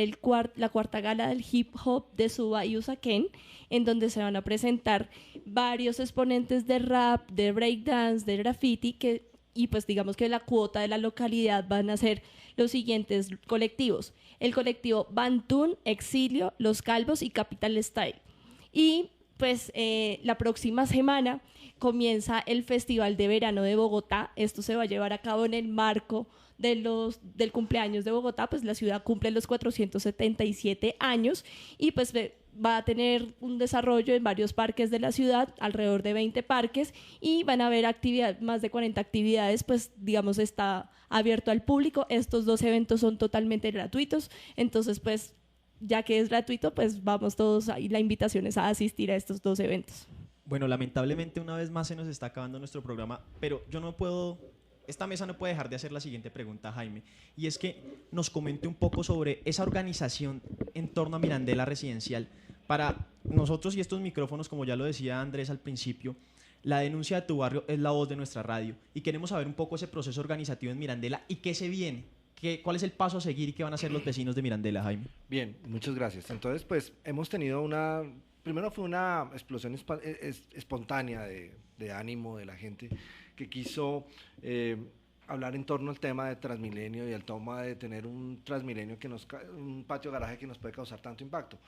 la cuarta gala del hip hop de Suba y Usaquén, en donde se van a presentar varios exponentes de rap, de breakdance, de graffiti, y pues digamos que la cuota de la localidad van a ser los siguientes colectivos: el colectivo Bantún, Exilio, Los Calvos y Capital Style. Y pues la próxima semana comienza el Festival de Verano de Bogotá. Esto se va a llevar a cabo en el marco del cumpleaños de Bogotá, pues la ciudad cumple los 477 años y pues va a tener un desarrollo en varios parques de la ciudad, alrededor de 20 parques, y van a haber más de 40 actividades, pues digamos está abierto al público. Estos 2 eventos son totalmente gratuitos, entonces pues ya que es gratuito, pues vamos todos, y la invitación es a asistir a estos 2 eventos. Bueno, lamentablemente una vez más se nos está acabando nuestro programa, pero esta mesa no puede dejar de hacer la siguiente pregunta, Jaime, y es que nos comente un poco sobre esa organización en torno a Mirandela Residencial. Para nosotros y estos micrófonos, como ya lo decía Andrés al principio, La denuncia de tu barrio es la voz de nuestra radio y queremos saber un poco ese proceso organizativo en Mirandela y qué se viene, cuál es el paso a seguir y qué van a hacer los vecinos de Mirandela, Jaime. Bien, muchas gracias. Entonces, pues hemos tenido primero fue una explosión espontánea de ánimo de la gente que quiso hablar en torno al tema de Transmilenio y el toma de tener un Transmilenio un patio garaje que nos puede causar tanto impacto.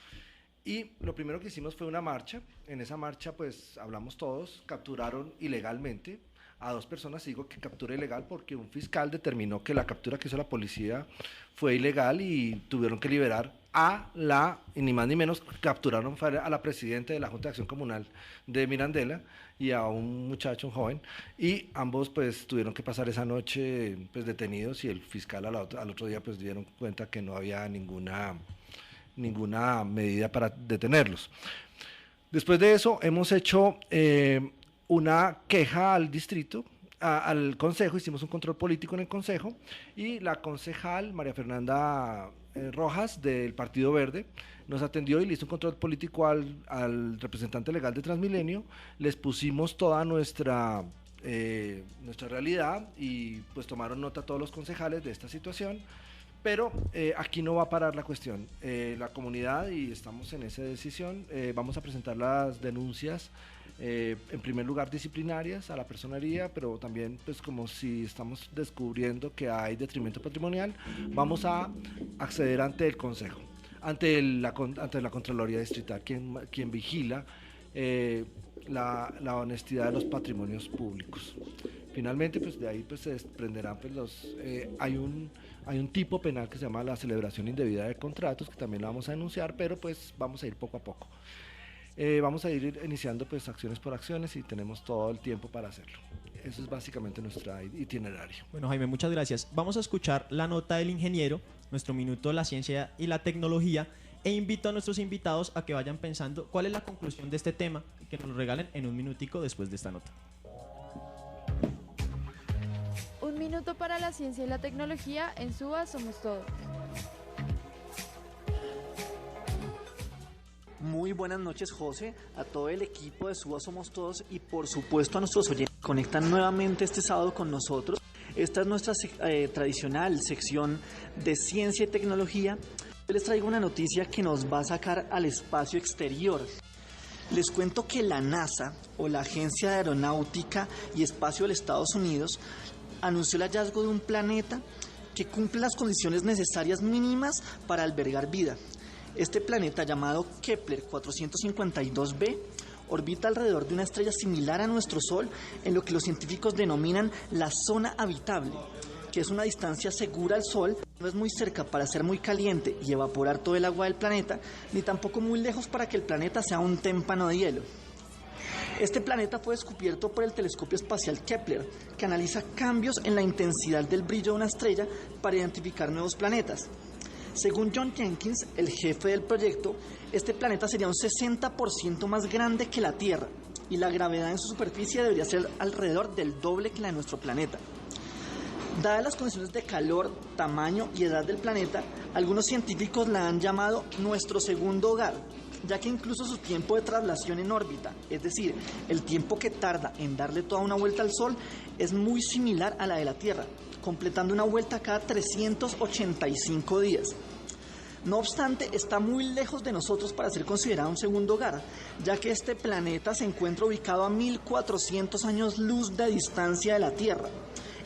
Y lo primero que hicimos fue una marcha. En esa marcha pues hablamos todos, capturaron ilegalmente a 2 personas. Digo que captura ilegal porque un fiscal determinó que la captura que hizo la policía fue ilegal y tuvieron que liberar y ni más ni menos capturaron a la presidenta de la Junta de Acción Comunal de Mirandela y a un muchacho, un joven, y ambos pues tuvieron que pasar esa noche pues detenidos, y el fiscal al otro día pues dieron cuenta que no había ninguna medida para detenerlos. Después de eso hemos hecho una queja al distrito, al consejo, hicimos un control político en el consejo, y la concejal María Fernanda Rojas del Partido Verde nos atendió y le hizo un control político al representante legal de Transmilenio. Les pusimos toda nuestra realidad y pues tomaron nota todos los concejales de esta situación. Pero aquí no va a parar la cuestión. La comunidad, y estamos en esa decisión, vamos a presentar las denuncias, en primer lugar disciplinarias a la personería, pero también pues como si estamos descubriendo que hay detrimento patrimonial, vamos a acceder ante el Consejo, ante la Contraloría Distrital, quien vigila la honestidad de los patrimonios públicos. Finalmente, pues de ahí pues se desprenderán pues hay un tipo penal que se llama la celebración indebida de contratos, que también lo vamos a denunciar, pero pues vamos a ir poco a poco. Vamos a ir iniciando pues acciones por acciones y tenemos todo el tiempo para hacerlo. Eso es básicamente nuestro itinerario. Bueno, Jaime, muchas gracias. Vamos a escuchar la nota del ingeniero, nuestro minuto de la ciencia y la tecnología, e invito a nuestros invitados a que vayan pensando cuál es la conclusión de este tema y que nos lo regalen en un minutico después de esta nota. Un minuto para la ciencia y la tecnología en SUA Somos Todos. Muy buenas noches, José, a todo el equipo de SUA Somos Todos y por supuesto a nuestros oyentes que conectan nuevamente este sábado con nosotros. Esta es nuestra tradicional sección de ciencia y tecnología. Hoy les traigo una noticia que nos va a sacar al espacio exterior. Les cuento que la NASA, o la Agencia de Aeronáutica y Espacio de los Estados Unidos, anunció el hallazgo de un planeta que cumple las condiciones necesarias mínimas para albergar vida. Este planeta, llamado Kepler 452b, orbita alrededor de una estrella similar a nuestro Sol en lo que los científicos denominan la zona habitable, que es una distancia segura al Sol, no es muy cerca para ser muy caliente y evaporar todo el agua del planeta, ni tampoco muy lejos para que el planeta sea un témpano de hielo. Este planeta fue descubierto por el telescopio espacial Kepler, que analiza cambios en la intensidad del brillo de una estrella para identificar nuevos planetas. Según John Jenkins, el jefe del proyecto, este planeta sería un 60% más grande que la Tierra y la gravedad en su superficie debería ser alrededor del doble que la de nuestro planeta. Dadas las condiciones de calor, tamaño y edad del planeta, algunos científicos la han llamado nuestro segundo hogar, ya que incluso su tiempo de traslación en órbita, es decir, el tiempo que tarda en darle toda una vuelta al Sol, es muy similar a la de la Tierra, completando una vuelta cada 385 días. No obstante, está muy lejos de nosotros para ser considerado un segundo hogar, ya que este planeta se encuentra ubicado a 1400 años luz de distancia de la Tierra.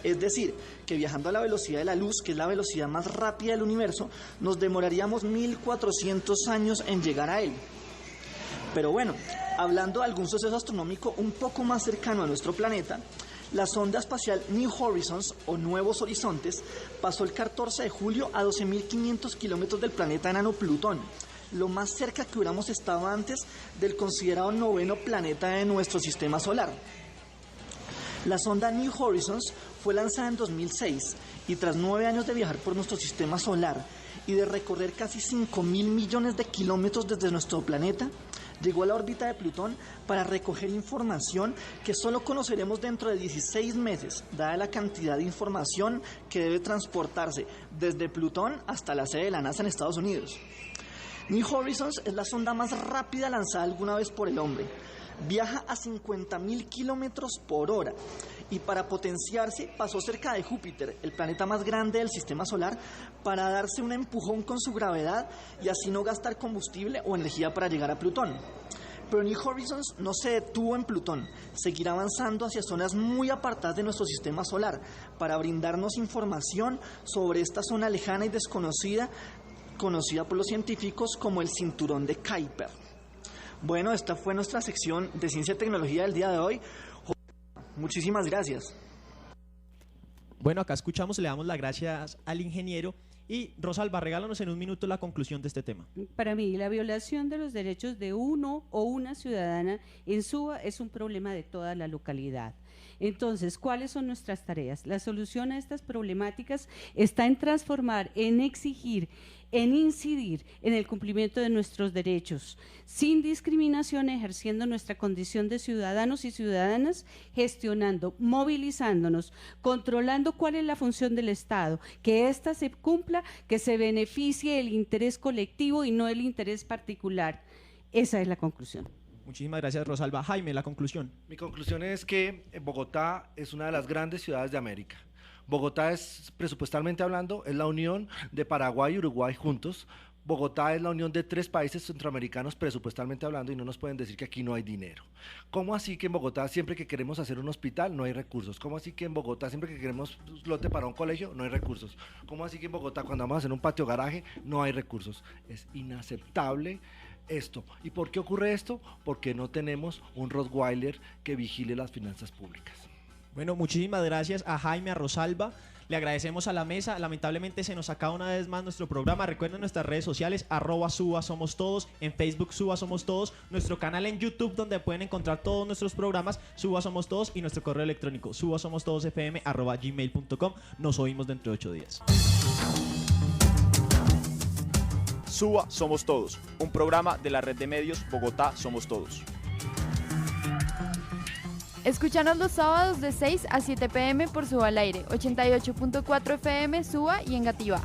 Es decir, que viajando a la velocidad de la luz, que es la velocidad más rápida del universo, nos demoraríamos 1400 años en llegar a él. Pero bueno, hablando de algún suceso astronómico un poco más cercano a nuestro planeta, la sonda espacial New Horizons, o Nuevos Horizontes, pasó el 14 de julio a 12.500 kilómetros del planeta enano Plutón, lo más cerca que hubiéramos estado antes del considerado noveno planeta de nuestro sistema solar. La sonda New Horizons fue lanzada en 2006 y tras 9 años de viajar por nuestro sistema solar y de recorrer casi 5.000 millones de kilómetros desde nuestro planeta, llegó a la órbita de Plutón para recoger información que solo conoceremos dentro de 16 meses, dada la cantidad de información que debe transportarse desde Plutón hasta la sede de la NASA en Estados Unidos. New Horizons es la sonda más rápida lanzada alguna vez por el hombre. viaja a 50.000 kilómetros por hora y para potenciarse pasó cerca de Júpiter, el planeta más grande del sistema solar, para darse un empujón con su gravedad y así no gastar combustible o energía para llegar a Plutón. Pero New Horizons no se detuvo en Plutón, seguirá avanzando hacia zonas muy apartadas de nuestro sistema solar para brindarnos información sobre esta zona lejana y desconocida, conocida por los científicos como el cinturón de Kuiper. Bueno, esta fue nuestra sección de ciencia y tecnología del día de hoy. Muchísimas gracias. Bueno, acá escuchamos, le damos las gracias al ingeniero. Y Rosalba, regálanos en un minuto la conclusión de este tema. Para mí, la violación de los derechos de uno o una ciudadana en Suba es un problema de toda la localidad. Entonces, ¿cuáles son nuestras tareas? La solución a estas problemáticas está en transformar, en exigir, en incidir en el cumplimiento de nuestros derechos, sin discriminación, ejerciendo nuestra condición de ciudadanos y ciudadanas, gestionando, movilizándonos, controlando cuál es la función del Estado, que ésta se cumpla, que se beneficie el interés colectivo y no el interés particular. Esa es la conclusión. Muchísimas gracias, Rosalba. Jaime, la conclusión. Mi conclusión es que Bogotá es una de las grandes ciudades de América. Bogotá es, presupuestalmente hablando, es la unión de Paraguay y Uruguay juntos. Bogotá es la unión de 3 países centroamericanos presupuestalmente hablando y no nos pueden decir que aquí no hay dinero. ¿Cómo así que en Bogotá siempre que queremos hacer un hospital no hay recursos? ¿Cómo así que en Bogotá siempre que queremos un lote para un colegio no hay recursos? ¿Cómo así que en Bogotá cuando vamos a hacer un patio garaje no hay recursos? Es inaceptable esto. ¿Y por qué ocurre esto? Porque no tenemos un Rottweiler que vigile las finanzas públicas. Bueno, muchísimas gracias a Jaime, a Rosalba. Le agradecemos a la mesa. Lamentablemente se nos acaba una vez más nuestro programa. Recuerden nuestras redes sociales, @Suba Somos Todos, en Facebook Suba Somos Todos, nuestro canal en YouTube donde pueden encontrar todos nuestros programas, Suba Somos Todos, y nuestro correo electrónico, subasomostodosfm@gmail.com. Nos oímos dentro de 8 días. Suba Somos Todos, un programa de la red de medios Bogotá Somos Todos. Escúchanos los sábados de 6 a 7 p.m. por Suba al Aire, 88.4 FM Suba y en Gativá.